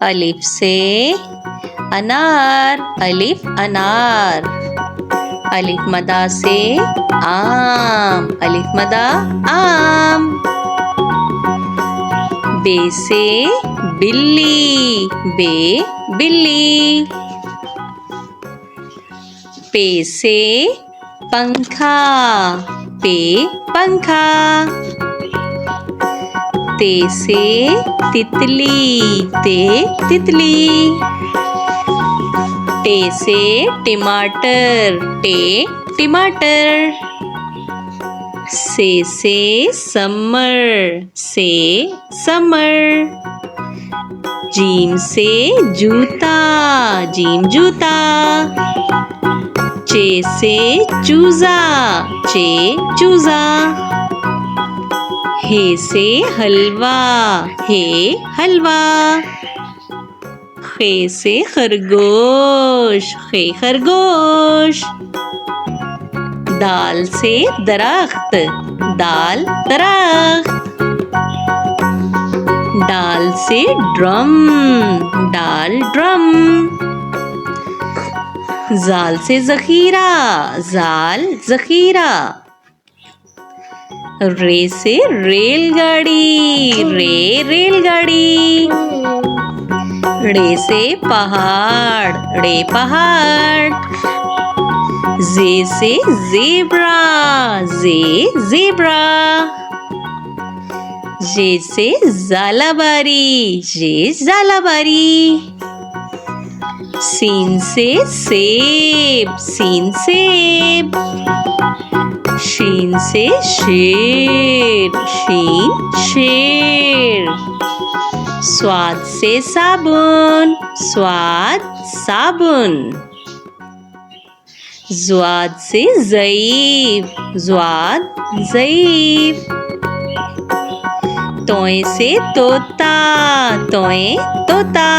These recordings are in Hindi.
अलिफ से अनार, अलिफ अनार। अलिफ मदा से आम, अलिफ मदा आम। बे से बिल्ली, बे बिल्ली। पे से पंखा, पे पंखा। ते से तितली, ते तितली। टे से टमाटर, टे टमाटर। से समर, से समर। जीम से जूता, जीम जूता। चे से चूजा, चे चूजा। हे से हलवा, हे हलवा। खे से खरगोश, खे खरगोश। दाल से दरख्त, दाल दरख्त। डाल से ड्रम, डाल ड्रम। जाल से जखीरा, जाल जखीरा। रे से रेलगाड़ी, रे रेलगाड़ी। रे से पहाड़, रे पहाड़। जे से ज़ेब्रा, जे ज़ेब्रा। जे से ज़ालाबारी, जे ज़ालाबारी। सीन से सेब, सीन सेब। शीन से शेर, शीन शेर। स्वाद से साबुन, स्वाद साबुन। ज़्वाद से ज़ईफ़, ज़्वाद ज़ईफ़। तोए से तोता, तोए तोता।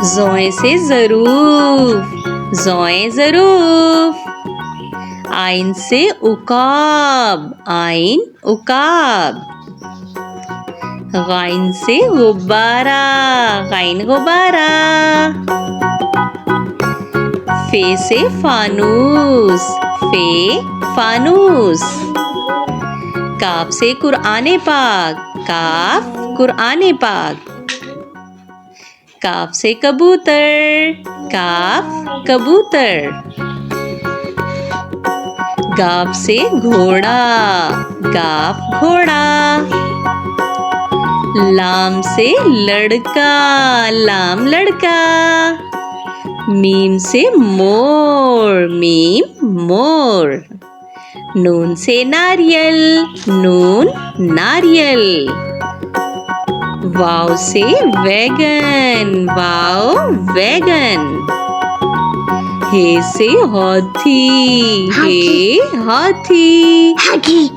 ज़ोए से ज़रूफ, ज़ोए ज़रूफ। आइन से उकाब, आइन उकाब। गाइन से गुब्बारा, गाइन गुब्बारा। फे से फानूस, फे फानूस। काफ से कुरआने पाक, काफ कुरआने पाक। काफ से कबूतर, काफ कबूतर। गाफ से घोड़ा, गाफ घोड़ा। लाम से लड़का, लाम लड़का। मीम से मोर, मीम मोर। नून से नारियल, नून नारियल। वाव से वैगन, वाव वैगन। हे से हाथी, हे हाथी।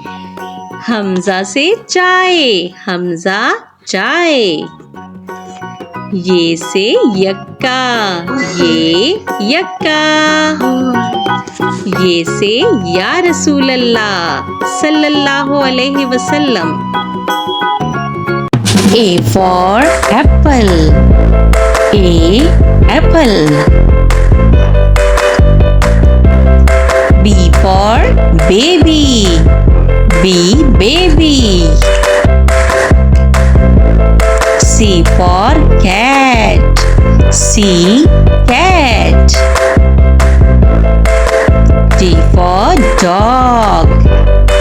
हमजा से चाय, हमजा चाय। ये से यक्का, ये यक्का। ये से या रसूल अल्लाह सल्लल्लाहु अलैहि वसल्लम। A for apple, A apple. B for baby, B baby. C for cat, C cat. D for dog,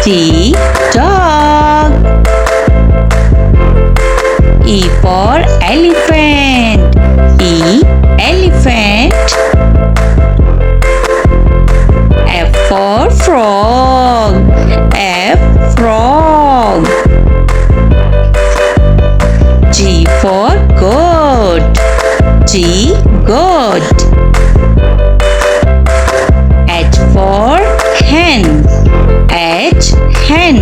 D dog. E for elephant, E elephant. F for frog, F frog. G for goat, G goat. H for hen, H hen.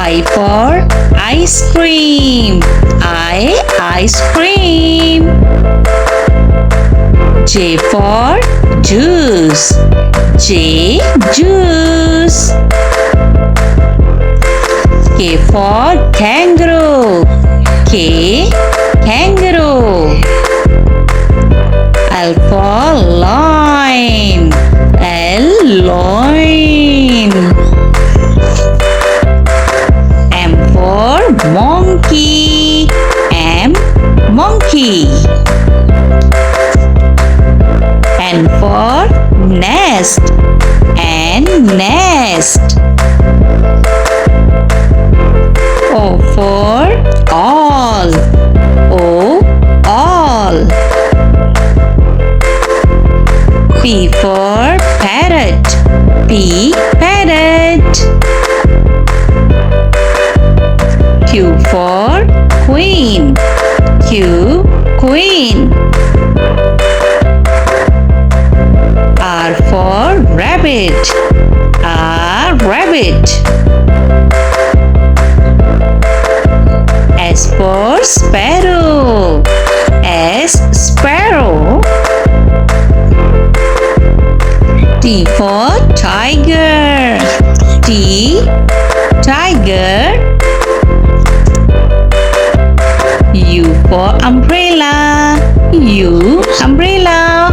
I for ice cream, I ice cream. J for juice, J juice. K for kangaroo. K, kangaroo. L for lion. L, loin. M for monkey. M, monkey. N for nest. N, nest. O for all. O, all. P for parrot. P, parrot. Q for queen. Q, queen. R for rabbit. R, rabbit. S for sparrow. S, sparrow. T for tiger. T, tiger. U for umbrella. U, umbrella.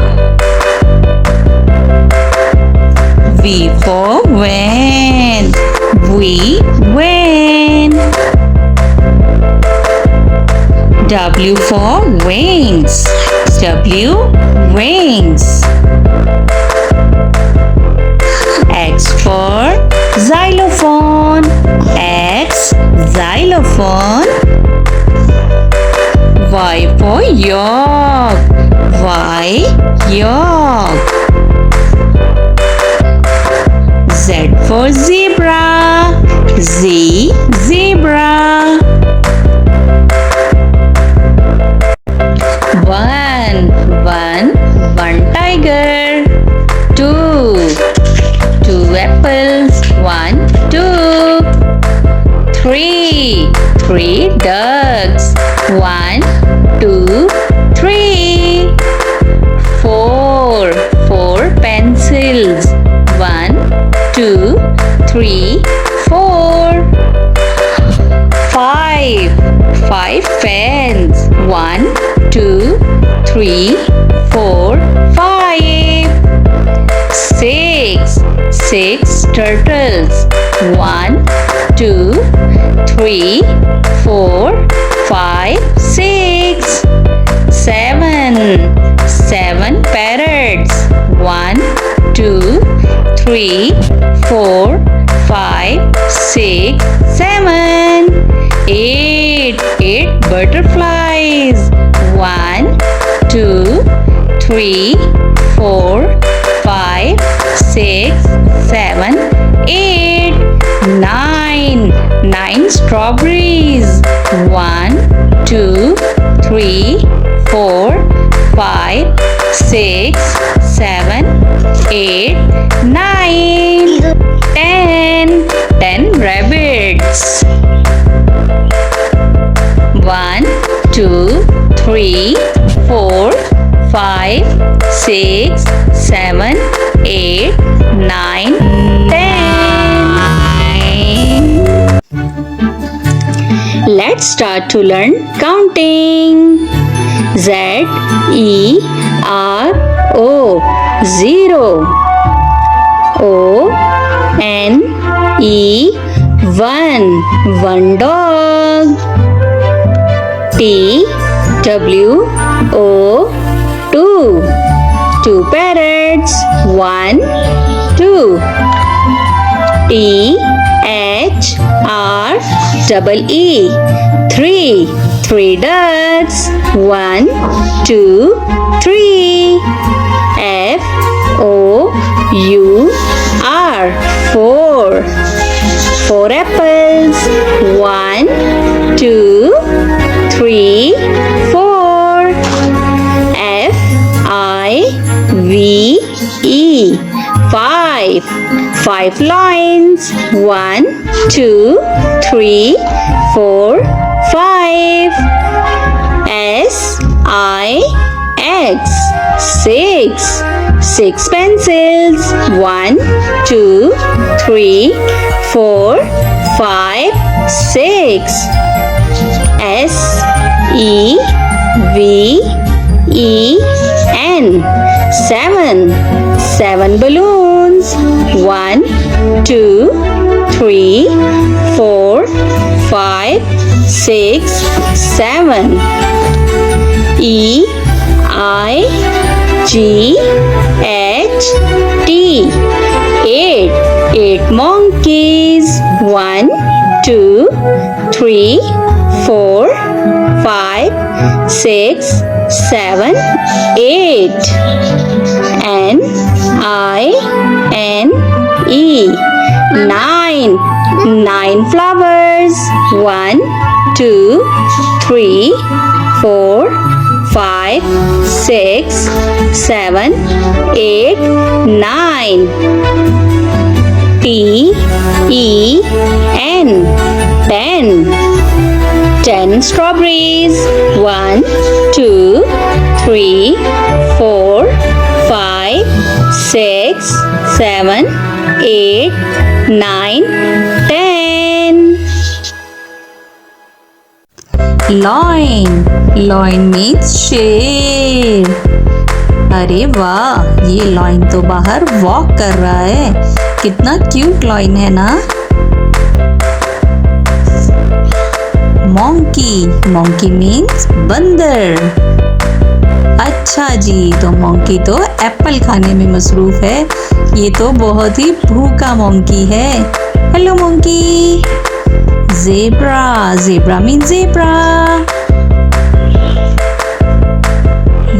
V for van. V, van. W for wings. W, wings. X for xylophone. X, xylophone. Y for york. Y, york. Z for zebra. Z, zebra. One tiger. Two apples. 1, 2. 3 ducks. 1, 2, 3. 4 pencils. 1, 2, 3, 4. 5 fans. 1, 2, 3, 4, 5. 6 turtles. 1, 2, 3, 4, 5, 6. 7 parrots. 1, 2, 3, 4, 5, 6, 7. 8 butterflies. 1, 2, 3, 4, 5, 6, 7, 8. 9 strawberries. 1, 2, 3, 4, 5, 6, 7, 8, 9. 10 rabbits. 1, 2, 3, 4, 5, 6, 7, 8, 9, 10. Let's start to learn counting. Z-E-R-O, zero. O-N-E, one dog. T-W-O, two parrots. 1, 2. T-H-R-E-E, three ducks. 1, 2, 3. F-O-U-R, four apples. 1, 2, 3, 4. F-I-V-E, five lions. 1, 2, 3, 4, 5. S-I-X, 6 pencils. 1, 2, 3, 4, 5, 6. S E V E N. 7. 7 balloons. 1, 2, 3, 4, 5, 6, 7. E I G H T. 8. 8 monkeys. 1, 2, 3, 4, 5, 6, 7, 8. N I N E. 9. 9 flowers. 1, 2, 3, 4, 5, 6, 7, 8, 9. T E N. 10. 10 strawberries. 1, 2, 3, 4, 5, 6, 7, 8, 9, 10. Lion. Lion means शेर. अरे वाह, ये लॉइन तो बाहर वॉक कर रहा है. कितना क्यूट लॉइन है ना. Monkey. Monkey means बंदर. अच्छा जी, तो मोंकी तो एप्पल खाने में मसरूफ है. ये तो बहुत ही भूखा मोंकी है. Hello monkey. Zebra. Zebra means zebra.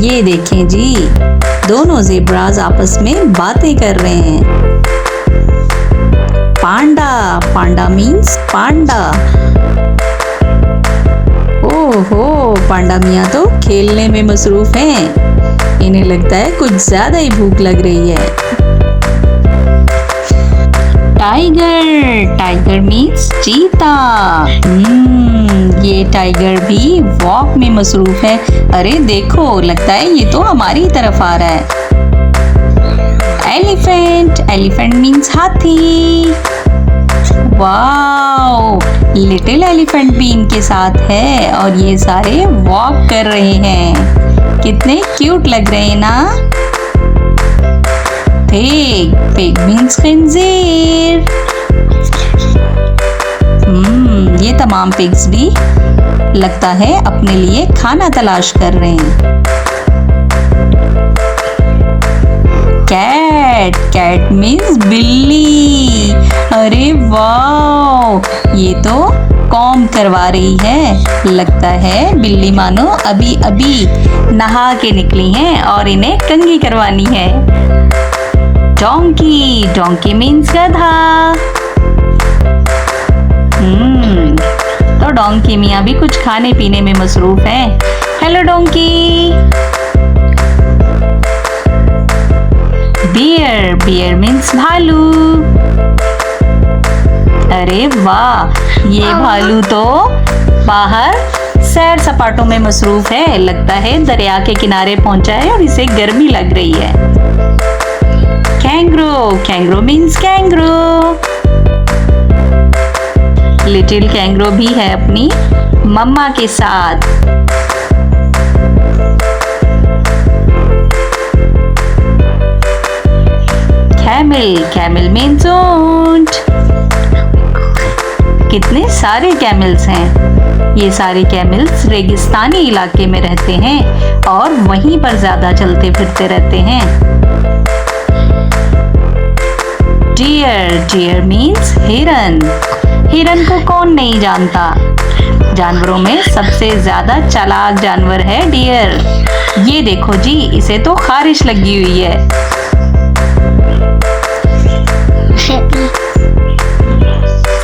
ये देखें जी, दोनों ज़ेब्राज आपस में बातें कर रहे हैं. पांडा. पांडा मीन्स पांडा. ओहो, पांडा मियाँ तो खेलने में मसरूफ हैं. इन्हें लगता है कुछ ज्यादा ही भूख लग रही है. टाइगर. टाइगर मीन्स चीता. ये टाइगर भी वॉक में मसरूफ है. अरे देखो, लगता है ये तो हमारी तरफ आ रहा है. एलिफेंट. एलिफेंट मीन्स हाथी. वाओ, लिटिल एलिफेंट भी इनके साथ है और ये सारे वॉक कर रहे हैं. कितने क्यूट लग रहे हैं ना. पिग. पिग मीन्स खंजीर. ये तमाम पिग्स भी लगता है अपने लिए खाना तलाश कर रहे हैं. कैट. कैट मीन्स बिल्ली. अरे वाह, ये तो कॉम्ब करवा रही है. लगता है बिल्ली मानो अभी अभी नहा के निकली हैं और इन्हें कंघी करवानी है. डोंकी. डोंकी मीन्स गधा. तो डोंकी मियाँ भी कुछ खाने पीने में मसरूफ है. Hello donkey. Bear. Bear means भालू. अरे वाह, ये भालू तो बाहर सैर सपाटों में मसरूफ है. लगता है दरिया के किनारे पहुंचा है और इसे गर्मी लग रही है. Kangaroo. Kangaroo means kangaroo. Little kangaroo भी है अपनी मम्मा के साथ. कैमल. कैमल मीन्स ऊंट. कितने सारे कैमल्स हैं. ये सारे कैमल्स रेगिस्तानी इलाके में रहते हैं और वहीं पर ज्यादा चलते फिरते रहते हैं. डियर. डियर मीन्स हिरन. हिरन को कौन नहीं जानता. जानवरों में सबसे ज्यादा चालाक जानवर है डियर. ये देखो जी, इसे तो खारिश लगी हुई है.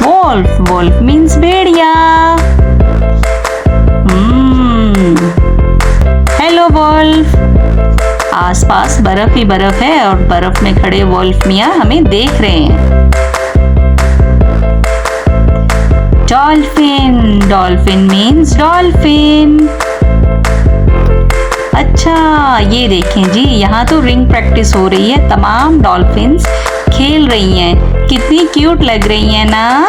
वोल्फ. वोल्फ मीन्स भेड़िया. Hello wolf. आसपास बर्फ ही बर्फ है और बर्फ में खड़े वोल्फ मियाँ हमें देख रहे हैं. डॉल्फिन. Dolphin means dolphin. अच्छा, ये देखें जी, यहाँ तो रिंग प्रैक्टिस हो रही है। तमाम डॉल्फिन्स खेल रही हैं। कितनी क्यूट लग रही हैं ना।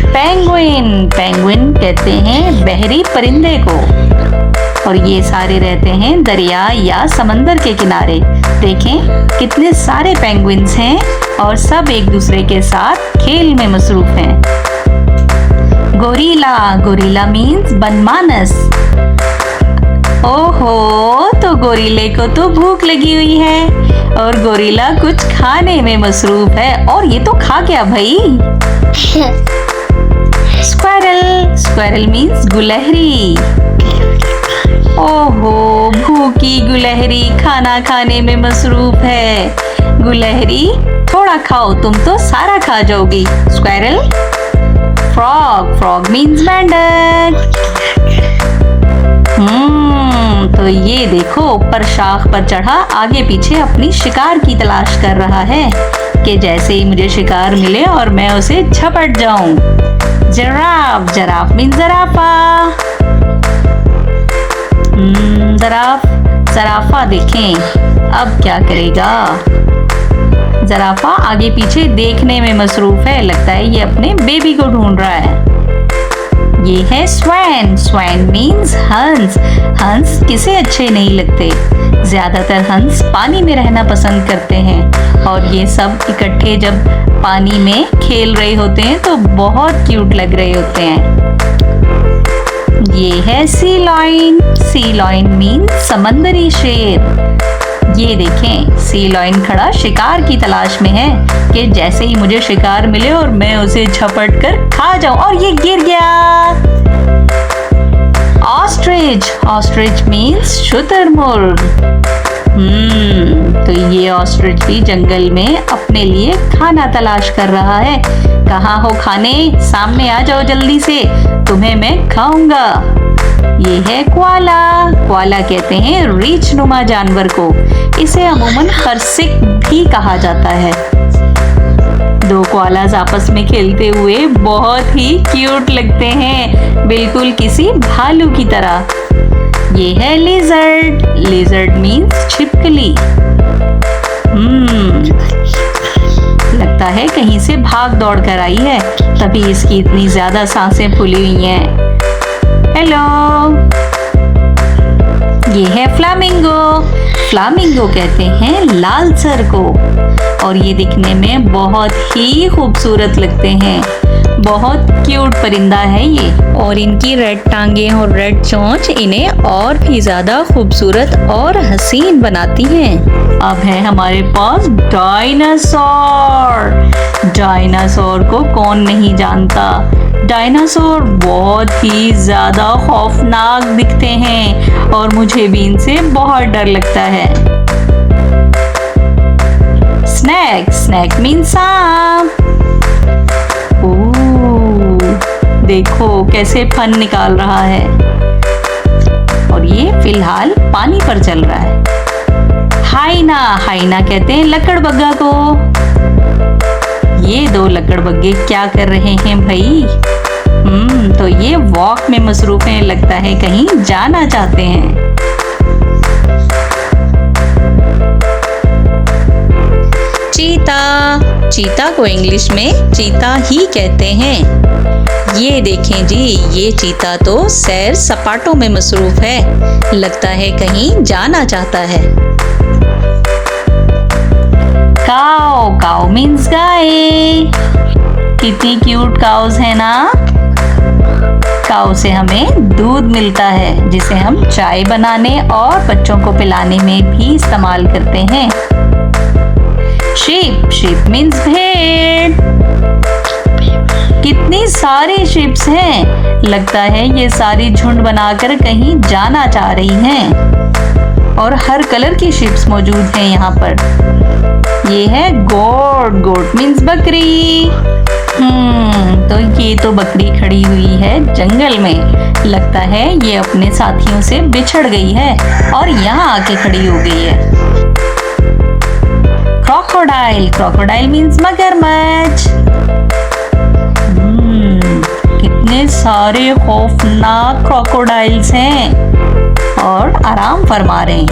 पेंगुइन, पेंगुइन कहते हैं बहरी परिंदे को, और ये सारे रहते हैं दरिया या समंदर के किनारे। देखें कितने सारे पेंगुइन्स हैं और सब एक दूसरे के साथ खेल में मसरूफ हैं। गोरिल्ला, गोरिल्ला मीन्स बनमानस। ओहो, तो गोरिल्ले को तो भूख लगी हुई है और गोरिल्ला कुछ खाने में मसरूफ है। और ये तो खा गया भाई। स्क्वायरल, स्क्वायरल मीन्स गुलहरी। ओहो, भूखी गुलहरी खाना खाने में मसरूफ है। गुलहरी थोड़ा खाओ, तुम तो सारा खा जाओगी। स्क्वायरल। फ्रॉग, फ्रॉग मीन्स मेंढक। तो ये देखो ऊपर शाख पर चढ़ा आगे पीछे अपनी शिकार की तलाश कर रहा है कि जैसे ही मुझे शिकार मिले और मैं उसे झपट जाऊं। जिराफ, जिराफ मीन्स जराफा। जराफ, जराफा देखें अब क्या करेगा। जराफा आगे पीछे देखने में मसरूफ है। लगता है ये अपने बेबी को ढूंढ रहा है। ये है स्वैन, स्वैन मीन्स हंस। हंस किसे अच्छे नहीं लगते। ज्यादातर हंस पानी में रहना पसंद करते हैं और ये सब इकट्ठे जब पानी में खेल रहे होते हैं तो बहुत क्यूट लग रहे होते हैं। ये है सी लॉयन, सी लॉयन मीन्स समंदरी शेर। ये देखें सी लॉयन खड़ा शिकार की तलाश में है कि जैसे ही मुझे शिकार मिले और मैं उसे झपट कर खा जाऊं। और ये गिर गया। ऑस्ट्रिच, ऑस्ट्रिच मीन्स शुतुरमुर्ग। तो ये ऑस्ट्रिच भी जंगल में अपने लिए खाना तलाश कर रहा है। कहाँ हो खाने, सामने आ जाओ जल्दी से, तुम्हें मैं खाऊंगा। ये है क्वाला, क्वाला कहते हैं रीछ नुमा जानवर को। इसे अमूमन खरसिक भी कहा जाता है। दो क्वालास आपस में खेलते हुए बहुत ही क्यूट लगते हैं, बिल्कुल किसी भालू की तरह। ये है लिजर्ड, लिजर्ड मीन्स छिपकली। लगता है कहीं से भाग दौड़ कर आई है, तभी इसकी इतनी ज्यादा सांसें फूली हुई हैं। हेलो, ये है फ्लामिंगो, फ्लामिंगो कहते हैं लाल सर को, और ये दिखने में बहुत ही खूबसूरत लगते हैं। बहुत क्यूट परिंदा है ये, और इनकी रेड टांगे और रेड चोंच इन्हें और भी ज्यादा खूबसूरत और हसीन बनाती हैं। अब है हमारे पास डायनासोर। डायनासोर को कौन नहीं जानता। डायनासोर बहुत ही ज्यादा खौफनाक दिखते हैं और मुझे भी इनसे बहुत डर लगता है। स्नैक, स्नैक मीन्स सांप। देखो कैसे फन निकाल रहा है, और ये फिलहाल पानी पर चल रहा है। हाइना, हाइना कहते हैं लकड़बग्गा को। ये दो लकड़बग्गे क्या कर रहे हैं भाई। तो ये वॉक में मसरूफ हैं, लगता है कहीं जाना चाहते हैं। चीता, चीता को इंग्लिश में चीता ही कहते हैं। ये देखें जी, ये चीता तो सैर सपाटों में मसरूफ है, लगता है कहीं जाना चाहता है। काऊ, काऊ मीन्स गाय। कितनी क्यूट काउस है ना। काऊ से हमें दूध मिलता है जिसे हम चाय बनाने और बच्चों को पिलाने में भी इस्तेमाल करते हैं। शीप, शीप मीन्स भेड़। कितनी सारी शीप्स हैं, लगता है ये सारी झुंड बनाकर कहीं जाना चाह रही हैं, और हर कलर की शीप्स मौजूद हैं यहाँ पर। ये है गोट, गोट मीन्स बकरी। तो ये तो बकरी खड़ी हुई है जंगल में, लगता है ये अपने साथियों से बिछड़ गई है और यहाँ आके खड़ी हो गई है। क्रोकोडाइल, क्रोकोडाइल मीन्स मगरमच्छ। कितने सारे खौफनाक क्रोकोडाइल्स हैं और आराम फरमा रहे हैं।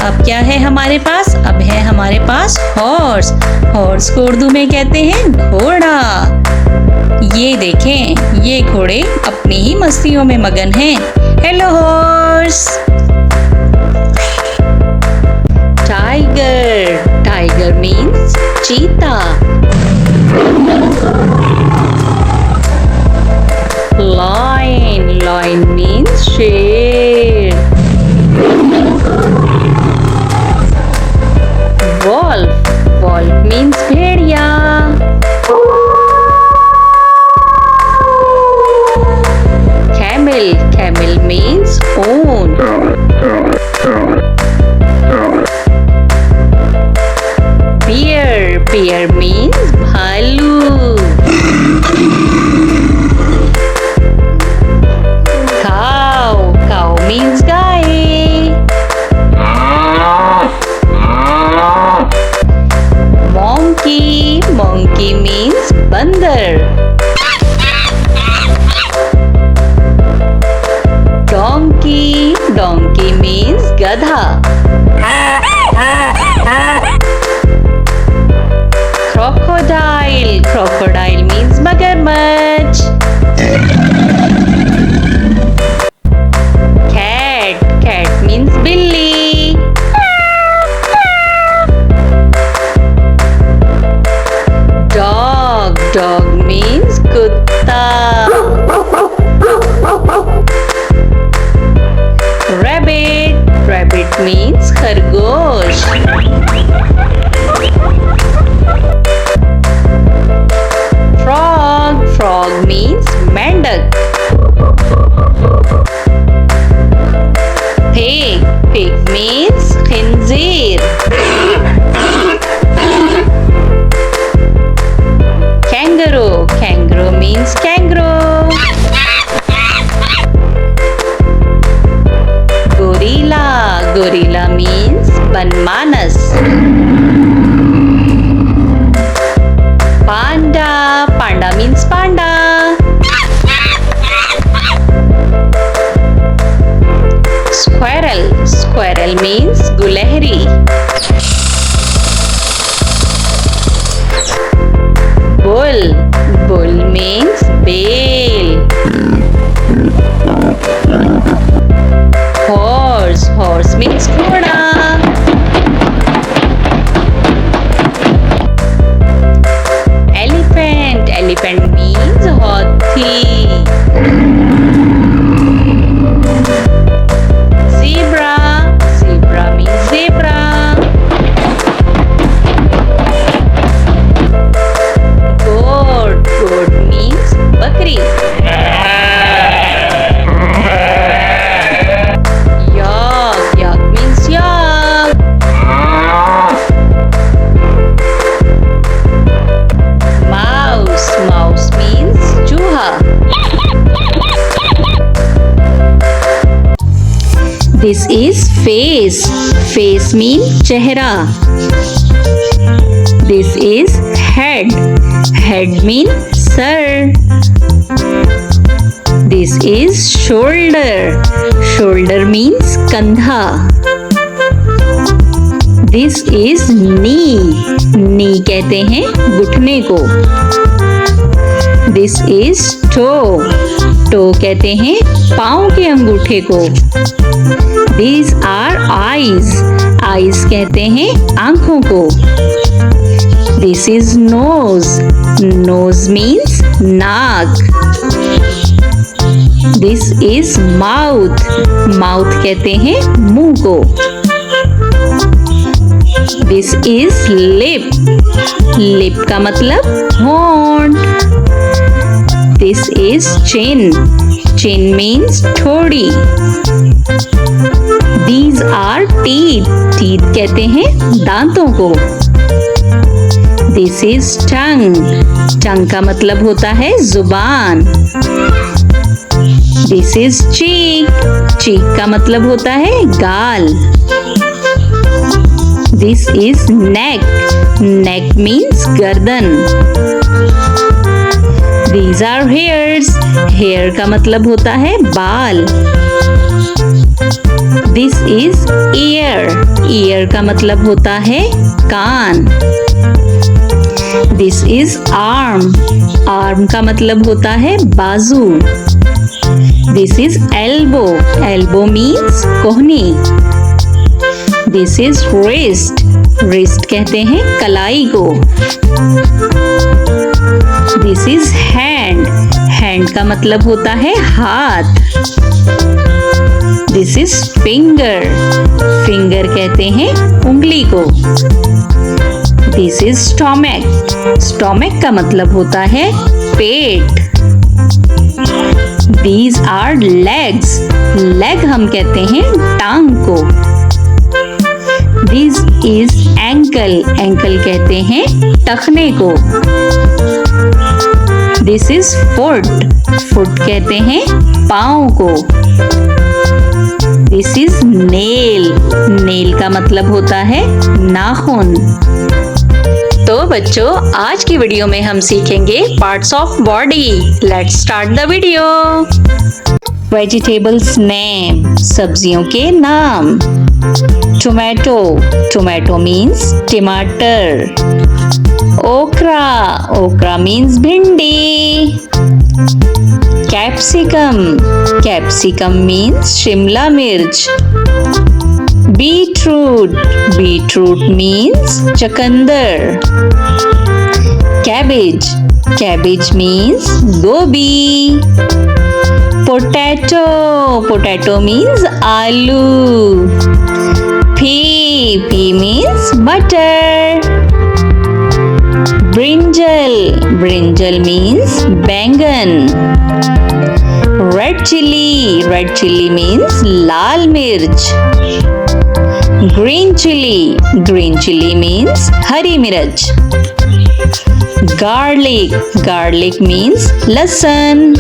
अब क्या है हमारे पास? अब है हमारे पास हॉर्स। हॉर्स को उर्दू में कहते हैं घोड़ा। ये देखें, ये घोड़े अपनी ही मस्तियों में मगन हैं। Hello horse. Tiger. Tiger means चीता। लायन। लायन मीन्स शेर। वॉल्फ। वॉल्फ मीन्स भेड़िया। Camel. Camel means ऊंट। Bear. Bear means भालू। Cow. Cow means गाय। Monkey. Monkey means बंदर। Donkey. Donkey means गधा। Crocodile. Crocodile means मगरमच्छ। Cat. Cat means बिल्ली। Dog. Dog means कुत्ता। Rabbit. Rabbit means खरगोश। Frog. Frog means मेंढक। Pig. Pig means खिंजीर। Kangaroo. Kangaroo means kangaroo। Gorilla. Gorilla means बनमानस। Panda. Panda means panda। Squirrel. Squirrel means गुलहरी। Bull. Bull means बेल। Horse. Horse means घोड़ा। Elephant. Elephant means हाथी। Zebra. Zebra means zebra। Goat. Goat means बकरी। Yak. Yak means yak। Mouse. Mouse means चूहा। This is face. Face means चेहरा। This is head. Head means sir. This is shoulder. Shoulder means कंधा। This is knee. Knee कहते हैं घुटने को। This is toe. Toe कहते हैं पाँव के अंगूठे को। These are eyes. Eyes कहते हैं आँखों को। This is nose. Nose means नाक। This is mouth. Mouth कहते हैं मुंह को। This is lip. Lip का मतलब होंठ। This is chin. Chin means ठोड़ी। These are teeth. Teeth कहते हैं दांतों को। This is tongue. Tongue का मतलब होता है जुबान। This is cheek. Cheek का मतलब होता है गाल। This is neck. Neck means गर्दन। These are hairs. हेयर का मतलब होता है बाल। This is year. ईयर का मतलब होता है कान। This is arm. आर्म का मतलब होता है बाजू। This is elbow. Elbow means कोहनी। This is wrist. रिस्ट कहते हैं कलाई को। This is hand. हैंड का मतलब होता है हाथ। This is finger. फिंगर कहते हैं उंगली को। This is stomach. स्टोमक का मतलब होता है पेट। These are legs. Leg हम कहते हैं टांग को। This is ankle. Ankle कहते हैं टखने को। This is foot. Foot कहते हैं पाँव को। This is nail. Nail का मतलब होता है नाखून। तो बच्चों, आज की वीडियो में हम सीखेंगे parts of body. Let's start the video. Vegetables name, सब्जियों के नाम। टोमेटो। टोमेटो मीन्स टमाटर। ओकरा। ओकरा मीन्स भिंडी। कैप्सिकम। कैप्सिकम मीन्स शिमला मिर्च। बीटरूट। बीटरूट मीन्स चकंदर। कैबेज। कैबेज मीन्स गोभी। पोटैटो। पोटैटो मीन्स आलू। पी मीन्स मटर। ब्रिंजल। ब्रिंजल मीन्स बैंगन। Red chilli. Red chilli means लाल मिर्च। Green chilli. Green chilli means हरी मिर्च। गार्लिक। गार्लिक मीन्स लहसुन।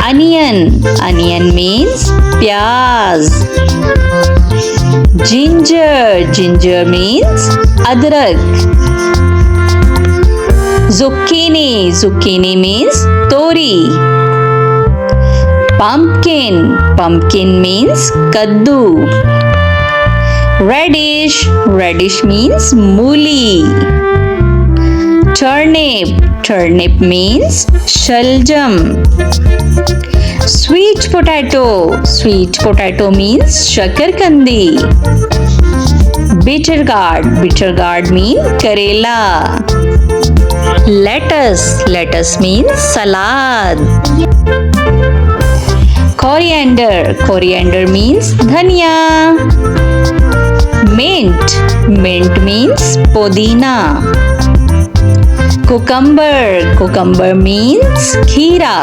अनियन। अनियन मीन्स प्याज। जिंजर। जिंजर मीन्स अदरक। zucchini। zucchini means तोरी। pumpkin। pumpkin means कद्दू। radish। radish means मूली। turnip। turnip means शलजम। sweet potato। sweet potato means शकरकंदी। bitter gourd। bitter gourd means करेला। lettuce। lettuce means सलाद। coriander। coriander means धनिया। mint। mint means पुदीना। cucumber। cucumber means खीरा।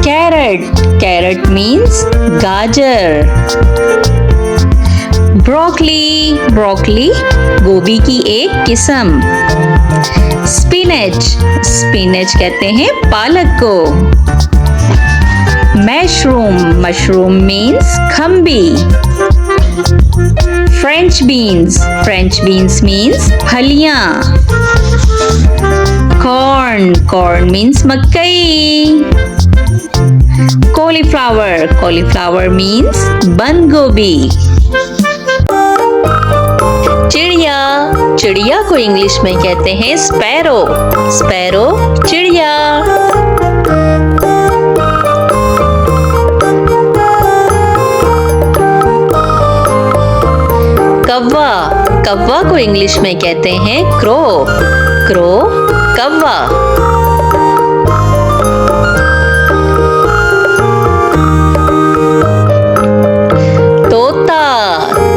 carrot। carrot means गाजर। ब्रोकली। ब्रोकली गोभी की एक किस्म। स्पिनच। स्पिनच कहते हैं पालक को। मशरूम। मशरूम मीन्स खम्बी। French beans. French beans means फलियां। कॉर्न। कॉर्न मीन्स मकई। कॉलीफ्लावर। कॉलीफ्लावर मीन्स बंद गोभी। चिड़िया। चिड़िया को इंग्लिश में कहते हैं स्पैरो। स्पैरो चिड़िया। कौवा। कौवा को इंग्लिश में कहते हैं क्रो। क्रो कौवा। तोता।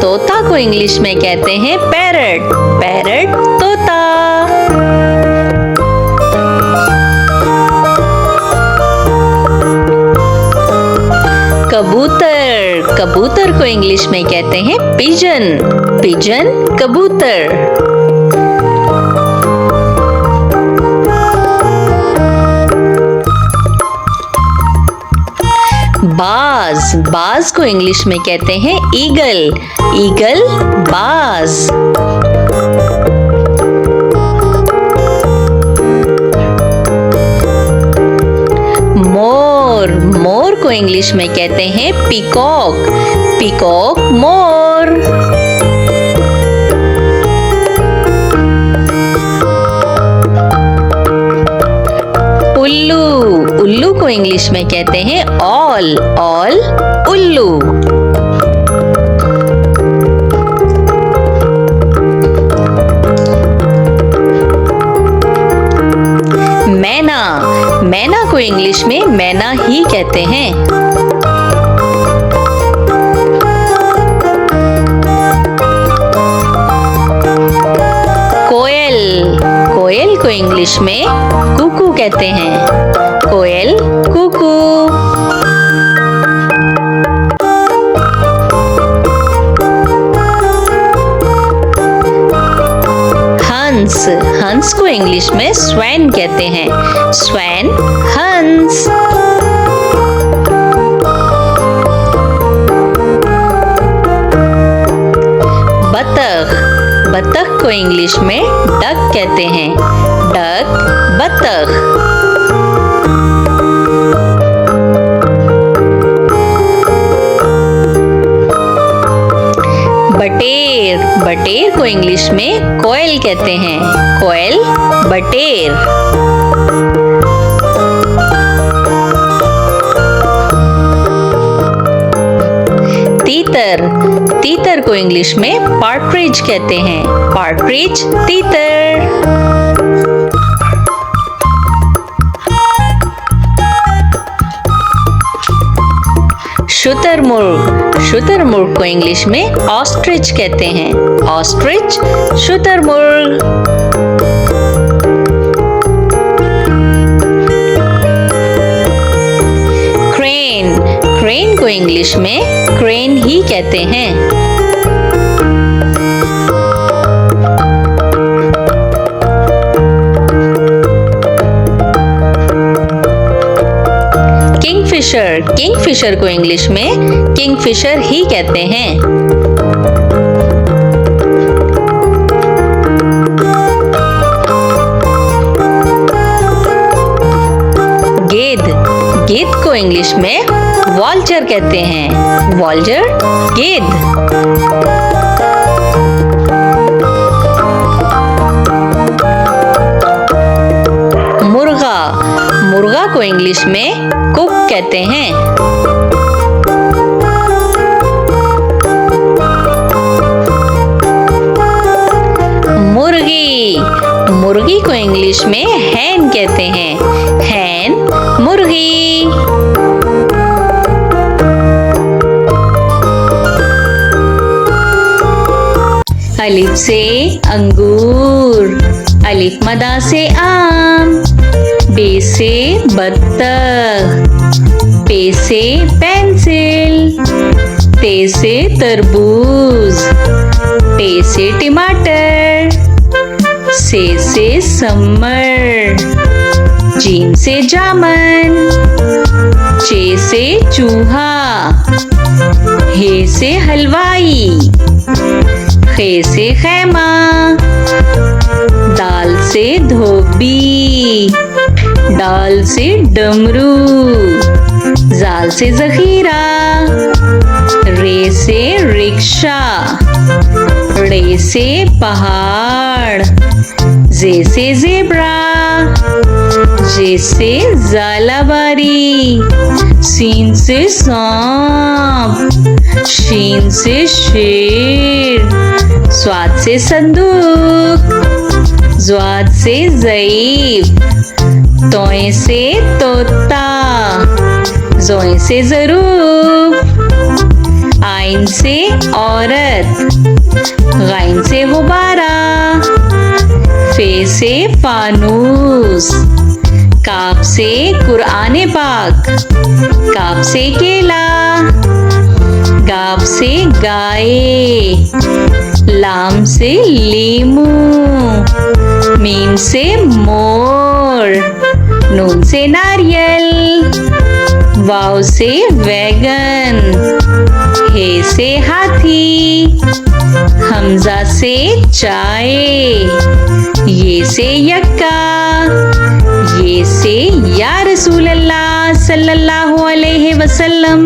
तोता को इंग्लिश में कहते हैं पैरट। पैरट तोता। कबूतर। कबूतर को इंग्लिश में कहते हैं पिजन। पिजन कबूतर। बाज। बाज को इंग्लिश में कहते हैं ईगल। ईगल बाज। इंग्लिश में कहते हैं पीकॉक। पीकॉक मोर। उल्लू। उल्लू को इंग्लिश में कहते हैं ऑल। ऑल उल्लू। मैना। मैना को इंग्लिश में मैना ही कहते हैं। कोयल। कोयल को इंग्लिश में कुकू कहते हैं। कोयल कुकू। हंस। हंस को इंग्लिश में स्वैन कहते हैं। स्वैन हंस। बतख। बतख को इंग्लिश में डक कहते हैं। डक बतख। बटेर। बटेर को इंग्लिश में कोयल कहते हैं। कोयल बटेर। तीतर। तीतर को इंग्लिश में पार्ट्रिज कहते हैं। पार्ट्रिज तीतर। शुतुरमुर्ग। शुतुरमुर्ग को इंग्लिश में ऑस्ट्रिच कहते हैं। ऑस्ट्रिच शुतुरमुर्ग। क्रेन। क्रेन को इंग्लिश में क्रेन ही कहते हैं। किंगफिशर। किंगफिशर को इंग्लिश में किंगफिशर ही कहते हैं। गेंद। गेंद को इंग्लिश में वॉल्चर कहते हैं। वॉल्चर गेंद। मुर्गा। मुर्गा को इंग्लिश में कुक कहते हैं। मुर्गी। मुर्गी को इंग्लिश में हैन कहते हैं। हैन मुर्गी। अलिफ से अंगूर। अलिफ मदा से आम। बे से बत्तख। पे से पेंसिल। ते से तरबूज। टे से टमाटर। से समर। जीम से जामन। चे से चूहा। हे से हलवाई। खे से खैमा। दाल से धोबी। डाल से डमरू। जाल से जखीरा। रे से रिक्शा। रे से पहाड़। जे से जेब्रा। जे से जालाबारी। सीन से सांप। शीन से शेर। स्वाद से संदूक। ज्वाद से ज़ईफ। तोए से तोता। जोए से ज़रूफ। आइन से औरत। गाइन से गुब्बारा। फे से फानूस। काफ से कुरान पाक। काफ से केला। गाफ से गाय। लाम से लीमू। मीम से मोर। नून से नारियल। वाव से वैगन। हे से हाथी। हमजा से चाय, ये से यक्का, ये से या रसूल अल्लाह सल्लल्लाहु अलैहि वसल्लम।